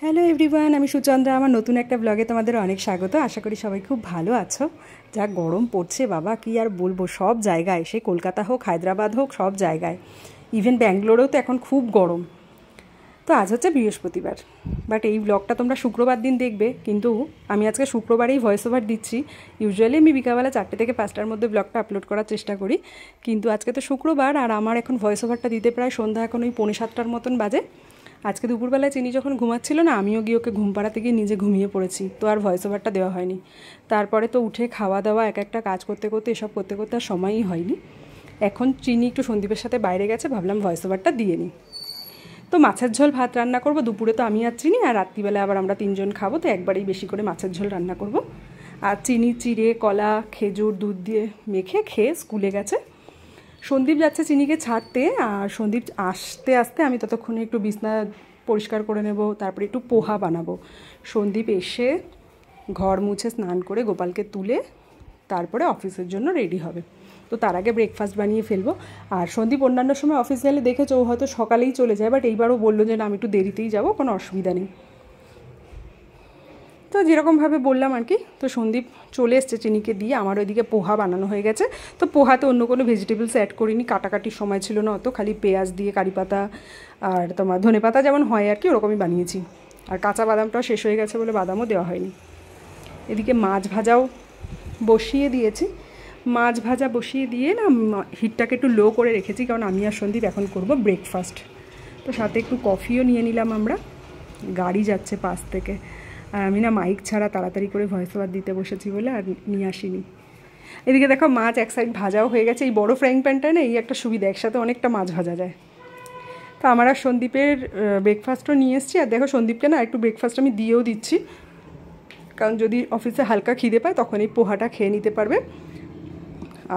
Hello everyone, আমি সুচন্দ্রা। আমার নতুন একটা ব্লগে তোমাদের অনেক স্বাগত। আশা করি সবাই খুব ভালো আছো। যা গরম পড়ছে বাবা, কি আর বলবো, সব জায়গায়, সে কলকাতা হোক, হায়দ্রাবাদ হোক, সব জায়গায়, ইভেন ব্যাঙ্গালোরেও তো এখন খুব গরম। তো আজ হচ্ছে বৃহস্পতিবার, বাট এই ব্লগটা তোমরা শুক্রবার দিন দেখবে, কিন্তু আমি আজকে শুক্রবারেই ভয়েস ওভার দিচ্ছি। ইউজুয়ালি আমি বিকালবেলা 4টে থেকে 5টার মধ্যে ব্লগটা আপলোড করার চেষ্টা করি, কিন্তু আজকে তো শুক্রবার আর আমার এখন ভয়েস ওভারটা দিতে প্রায় সন্ধ্যা এখন ওই 6:45 মতন বাজে। আজকে দুপুরবেলায় চিনি যখন ঘুমাচ্ছিল না, আমিও গিয়ে ওকে ঘুম পাড়াতে গিয়ে নিজে ঘুমিয়ে পড়েছি, তো আর ভয়েস ওভারটা দেওয়া হয়নি। তারপরে তো উঠে খাওয়া দাওয়া এক একটা কাজ করতে করতে এসব করতে করতে আর সময়ই হয়নি। এখন চিনি একটু সন্দীপের সাথে বাইরে গেছে, ভাবলাম ভয়েস ওভারটা দিয়ে নিই। তো মাছের ঝোল ভাত রান্না করব দুপুরে, তো আমি আর চিনি, আর রাত্রিবেলা আবার আমরা 3জন খাবো, তো একবারেই বেশি করে মাছের ঝোল রান্না করব। আর চিনি চিড়ে কলা খেজুর দুধ দিয়ে মেখে খেয়ে স্কুলে গেছে। সন্দীপ যাচ্ছে চিনিকে ছাড়তে, আর সন্দীপ আসতে আসতে আমি ততক্ষণে একটু বিছনা পরিষ্কার করে নেব, তারপরে একটু পোহা বানাবো। সন্দীপ এসে ঘর মুছে স্নান করে গোপালকে তুলে তারপরে অফিসের জন্য রেডি হবে। তো তার আগে ব্রেকফাস্ট বানিয়ে ফেলবো। আর সন্দীপ অন্যান্য সময় অফিস গেলে দেখেছো ও হয়তো সকালেই চলে যায়, বাট এইবারও বললো যে না, আমি একটু দেরিতেই যাবো, কোনো অসুবিধা নেই। তো যেরকমভাবে বললাম আর কি। তো সন্দীপ চলে এসছে চিনিকে দিয়ে, আমার ওইদিকে পোহা বানানো হয়ে গেছে। তো পোহাতে অন্য কোনো ভেজিটেবলস অ্যাড করিনি, কাটাকাটির সময় ছিল না অত, খালি পেঁয়াজ দিয়ে কারি পাতা আর তোমার ধনে পাতা যেমন হয় আর কি, ওরকমই বানিয়েছি। আর কাঁচা বাদামটাও শেষ হয়ে গেছে বলে বাদামও দেওয়া হয়নি। এদিকে মাছ ভাজাও বসিয়ে দিয়েছি। মাছ ভাজা বসিয়ে দিয়ে না হিটটাকে একটু লো করে রেখেছি, কারণ আমি আর সন্দীপ এখন করব ব্রেকফাস্ট। তো সাথে একটু কফিও নিয়ে নিলাম আমরা। গাড়ি যাচ্ছে পাশ থেকে, আর আমি না মাইক ছাড়া তাড়াতাড়ি করে ভয়েস ওভার দিতে বসেছি বলে আর নিয়ে আসিনি। এদিকে দেখো মাছ এক সাইড ভাজাও হয়ে গেছে। এই বড় ফ্রাইং প্যানটায় না এই একটা সুবিধা, একসাথে অনেকটা মাছ ভাজা যায়। তো আমার আর সন্দীপের ব্রেকফাস্টও নিয়ে এসেছি। আর দেখো সন্দীপকে না একটু ব্রেকফাস্ট আমি দিয়েও দিচ্ছি, কারণ যদি অফিসে হালকা খিদে পায় তখন এই পোহাটা খেয়ে নিতে পারবে।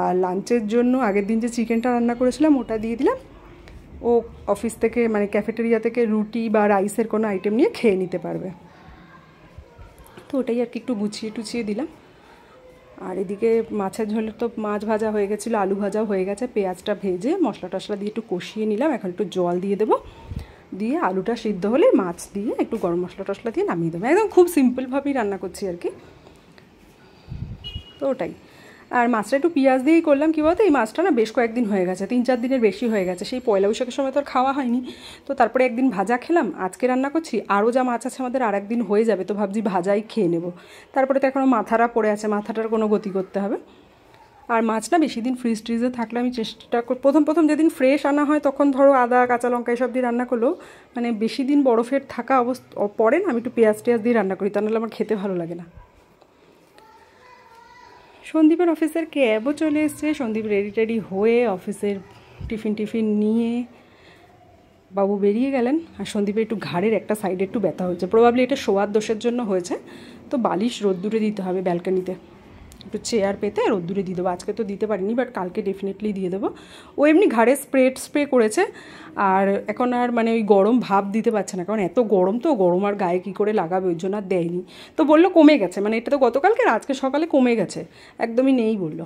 আর লাঞ্চের জন্য আগের দিন যে চিকেনটা রান্না করেছিলাম ওটা দিয়ে দিলাম। ও অফিস থেকে মানে ক্যাফেটেরিয়া থেকে রুটি বা রাইসের কোনো আইটেম নিয়ে খেয়ে নিতে পারবে। তো ওটাই আর কি একটু গুছিয়ে টুছিয়ে দিলাম। আর এদিকে মাছের ঝোলের তো মাছ ভাজা হয়ে গেছিলো, আলু ভাজাও হয়ে গেছে। পেঁয়াজটা ভেজে মশলা টশলা দিয়ে একটু কষিয়ে নিলাম। এখন একটু জল দিয়ে দেবো, দিয়ে আলুটা সিদ্ধ হলে মাছ দিয়ে একটু গরম মশলা টশলা দিয়ে নামিয়ে দেবো। একদম খুব সিম্পলভাবেই রান্না করছি আর কি। তো ওটাই। আর মাছটা একটু পেঁয়াজ দিয়েই করলাম, কী বলতো, এই মাছটা না বেশ কয়েকদিন হয়ে গেছে, 3-4 দিনের বেশি হয়ে গেছে। সেই পয়লা বৈশাখের সময় তো আর খাওয়া হয়নি, তো তারপরে একদিন ভাজা খেলাম, আজকে রান্না করছি। আরও যা মাছ আছে আমাদের আর একদিন হয়ে যাবে, তো ভাবছি ভাজাই খেয়ে নেব। তারপরে তো এখনও মাথাটা পড়ে আছে, মাথাটার কোনো গতি করতে হবে। আর মাছ না বেশি দিন ফ্রিজ ট্রিজে থাকলে আমি চেষ্টা করি, প্রথম যেদিন ফ্রেশ আনা হয় তখন ধরো আদা কাঁচা লঙ্কা এসব দিয়ে রান্না করলেও, মানে বেশি দিন বরফের থাকা পরে না আমি একটু পেঁয়াজ টেয়াজ দিয়ে রান্না করি, তা নাহলে আমার খেতে ভালো লাগে না। সন্দীপের অফিসের ক্যাবও চলে এসছে। সন্দীপ রেডি টেডি হয়ে অফিসের টিফিন নিয়ে বাবু বেরিয়ে গেলেন। আর সন্দীপের একটু ঘাড়ের একটা সাইডে একটু ব্যথা হয়েছে, প্রবাবলি এটা শোয়ার দোষের জন্য হয়েছে। তো বালিশ রোদ্দুরে দিতে হবে ব্যালকানিতে, একটু চেয়ার পেতে রোদ্দুরে দিয়ে দেবো। আজকে তো দিতে পারিনি, বাট কালকে ডেফিনেটলি দিয়ে দেবো। ও এমনি ঘাড়ে স্প্রে করেছে, আর এখন আর মানে ওই গরম ভাব দিতে পারছে না, কারণ এত গরম, তো গরম আর গায়ে কী করে লাগাবে, ওই জন্য আর দেয়নি। তো বললো কমে গেছে, মানে এটা তো গতকালকে, আজকে সকালে কমে গেছে, একদমই নেই বললো।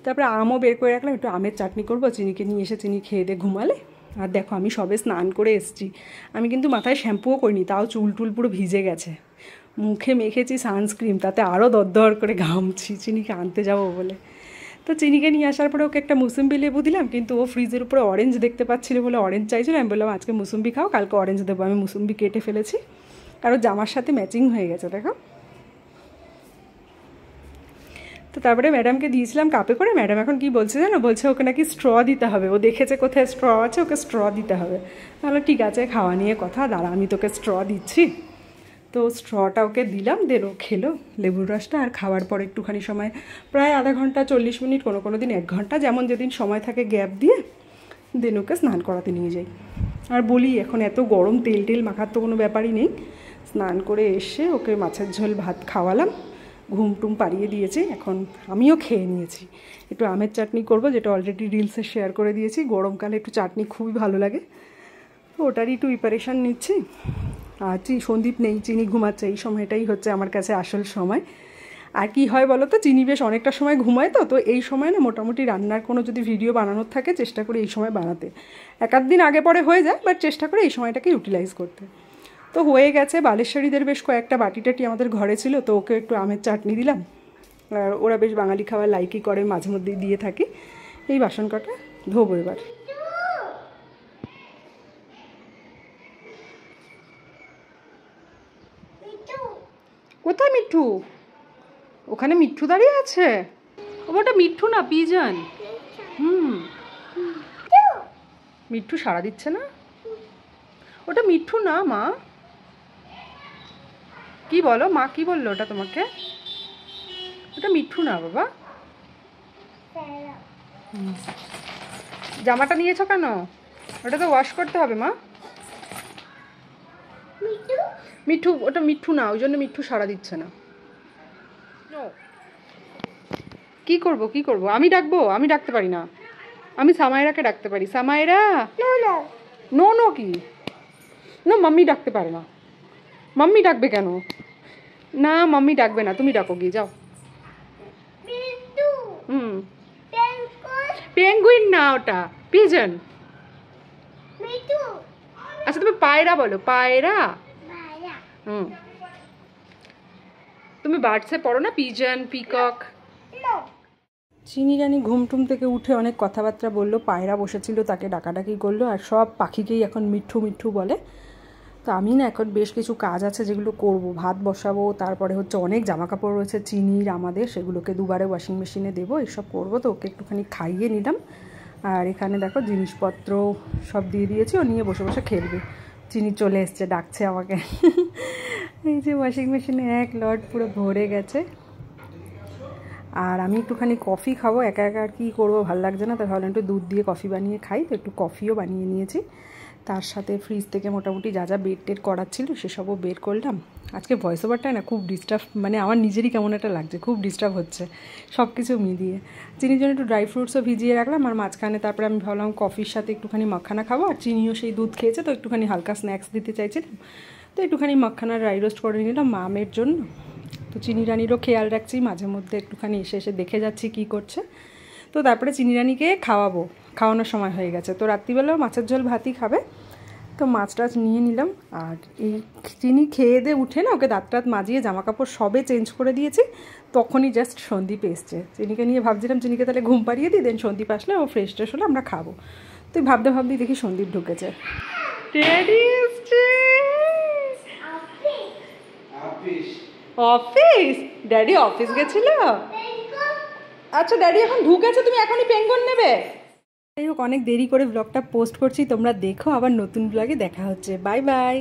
তারপরে আমও বের করে রাখলাম, একটু আমের চাটনি করবো, চিনিকে নিয়ে এসে চিনি খেয়ে দিয়ে ঘুমালে। আর দেখো আমি সবে স্নান করে এসেছি, আমি কিন্তু মাথায় শ্যাম্পুও করিনি, তাও চুল টুল পুরো ভিজে গেছে। মুখে মেখেছি সানস্ক্রিন, তাতে আরও দরদর করে ঘামছি চিনিকে আনতে যাবো বলে। তো চিনিকে নিয়ে আসার পরে ওকে একটা মুসুম্বি লেবু দিলাম, কিন্তু ও ফ্রিজের উপরে অরেঞ্জ দেখতে পাচ্ছিল বলে অরেঞ্জ চাইছিল। আমি বললাম আজকে মুসুম্বি খাও, কালকে অরেঞ্জ দেবো। আমি মুসুম্বি কেটে ফেলেছি, আর ও জামার সাথে ম্যাচিং হয়ে গেছে দেখো। তো তারপরে ম্যাডামকে দিয়েছিলাম কাপে করে। ম্যাডাম এখন কি বলছে জানো, বলছে ওকে নাকি স্ট্র দিতে হবে, ও দেখেছে কোথায় স্ট্র আছে, ওকে স্ট্র দিতে হবে। তাহলে ঠিক আছে, খাওয়া নিয়ে কথা, দাঁড়া আমি তোকে স্ট্র দিচ্ছি। তো স্ট্রটা ওকে দিলাম, দেন ও খেলো লেবুর রসটা। আর খাওয়ার পর একটুখানি সময়, প্রায় আধা ঘন্টা 40 মিনিট, কোনো দিন 1 ঘন্টা, যেমন যেদিন সময় থাকে গ্যাপ দিয়ে দেন ওকে স্নান করাতে নিয়ে যাই। আর বলি এখন এত গরম, তেল মাখার তো কোনো ব্যাপারই নেই। স্নান করে এসে ওকে মাছের ঝোল ভাত খাওয়ালাম, ঘুম টুম পাড়িয়ে দিয়েছি। এখন আমিও খেয়ে নিয়েছি। একটু আমের চাটনি করব, যেটা অলরেডি রিলসে শেয়ার করে দিয়েছি। গরমকালে একটু চাটনি খুবই ভালো লাগে, ওটারই একটু প্রিপারেশান নিচ্ছি। আর সন্দীপ নেই, চিনি ঘুমাচ্ছে, এই সময়টাই হচ্ছে আমার কাছে আসল সময়। আর কি হয় বলো তো, চিনি বেশ অনেকটা সময় ঘুমায়, তো এই সময় না মোটামুটি রান্নার কোনো যদি ভিডিও বানানোর থাকে চেষ্টা করি এই সময় বানাতে। 1-8 দিন আগে পরে হয়ে যায়, বাট চেষ্টা করি এই সময়টাকে ইউটিলাইজ করতে। তো তো হয়ে গেছে। বালেশ্বরীদের বেশ কয়েকটা বাটি টাটি আমাদের ঘরে ছিল, তো ওকে একটু আমের চাটনি দিলাম। আর ওরা বেশ বাঙালি খাবার লাইকই করে, মাঝে মধ্যেই দিয়ে থাকি। এই বাসন কটা ধোবো এবার। কোথায় মিঠু? ওখানে মিঠু দাঁড়িয়ে আছে। ওটা মিঠু না, পিজন। মিঠু সাড়া দিচ্ছে না। ওটা মিঠু না মা। কি বলো মা, কি বললো ওটা তোমাকে? ওটা মিঠু না বাবা। জামাটা নিয়েছো কেন? ওটা তো ওয়াশ করতে হবে মা। মিঠু, ওটা মিঠু না, ওই জন্য মিঠু সাড়া দিচ্ছে না। কি করব কি করব? আমি ডাকবো? আমি ডাকতে পারি না। আমি সামায়রাকে ডাকতে পারি। সামায়রা। নো নো কি? না মাম্মি ডাকতে পারে না। মাম্মি ডাকবে কেন? না মাম্মি ডাকবে না, তুমি ডাকো গিয়ে যাও। পেঙ্গুইন না, ওটা পিজন। আচ্ছা তুমি পায়রা বলো, পায়রা। তুমি বার্ডসে পড়ো না, পিজন, পিকক। চিনি রানী ঘুমটুম থেকে উঠে অনেক কথাবার্তা বললো। পায়রা বসেছিল, তাকে ডাকাডাকি করলো, আর সব পাখিকেই এখন মিঠু মিঠু বলে। তো আমি না এখন বেশ কিছু কাজ আছে যেগুলো করব। ভাত বসাবো, তারপরে হচ্ছে অনেক জামা কাপড় রয়েছে চিনির আমাদের, সেগুলোকে দুবারে ওয়াশিং মেশিনে দেবো, এসব করবো। তো ওকে একটুখানি খাইয়ে নিলাম। আর এখানে দেখো জিনিসপত্র সব দিয়ে দিয়েছি, ও নিয়ে বসে বসে খেলবে। চিনি চলে এসছে, ডাকছে আমাকে। এই যে ওয়াশিং মেশিনে এক লট পুরো ভরে গেছে। আর আমি একটুখানি কফি খাবো, একা একা আর কী করবো, ভালো লাগছে না। তাই ভাবলাম একটু দুধ দিয়ে কফি বানিয়ে খাই, তো একটু কফিও বানিয়ে নিয়েছি। তার সাথে ফ্রিজ থেকে মোটামুটি যা যা বের টের করার ছিল সেসবও বের করলাম। আজকে ভয়েস ওভারটা না খুব ডিস্টার্ব, মানে আমার নিজেরই কেমন একটা লাগছে, খুব ডিস্টার্ব হচ্ছে সব কিছু মিলিয়ে। চিনির জন্য একটু ড্রাই ফ্রুটসও ভিজিয়ে রাখলাম, আর মাঝখানে তারপরে আমি ভাবলাম কফির সাথে একটুখানি মাখানা খাবো। আর চিনিও সেই দুধ খেয়েছে, তো একটুখানি হালকা স্ন্যাক্স দিতে চাইছিলাম, তো একটুখানি মাখানা ড্রাই রোস্ট করে নিলাম মামের জন্য। তো চিনি রানিরও খেয়াল রাখছি, মাঝে মধ্যে একটুখানি এসে এসে দেখে যাচ্ছি কী করছে। তো তারপরে চিনি রানিকে খাওয়াবো, খাওয়ানোর সময় হয়ে গেছে। তো রাত্রিবেলাও মাছের ঝোল ভাতই খাবে, তো মাছ টাছ নিয়ে নিলাম। আর এই চিনি খেয়ে দিয়ে উঠে না, ওকে দাঁত টাত মাজিয়ে জামা কাপড় সবে চেঞ্জ করে দিয়েছি, তখনই জাস্ট সন্দীপ এসছে। চিনিকে নিয়ে ভাবছিলাম চিনিকে তাহলে ঘুম পাড়িয়ে দিই, দেন সন্দীপ আসলে ও ফ্রেশ ট্রেশ হলে আমরা খাবো। তো ভাবতে ভাবতেই দেখি সন্দীপ ঢুকেছে। অফিস? ড্যাডি অফিস গেছিল? আচ্ছা ড্যাডি এখন ঢুকেছে, তুমি এখনই পেঙ্গুইন নেবে? যাই হোক, অনেক দেরি করে ব্লগটা পোস্ট করছি, তোমরা দেখো, আবার নতুন ব্লগে দেখা হচ্ছে। Bye bye.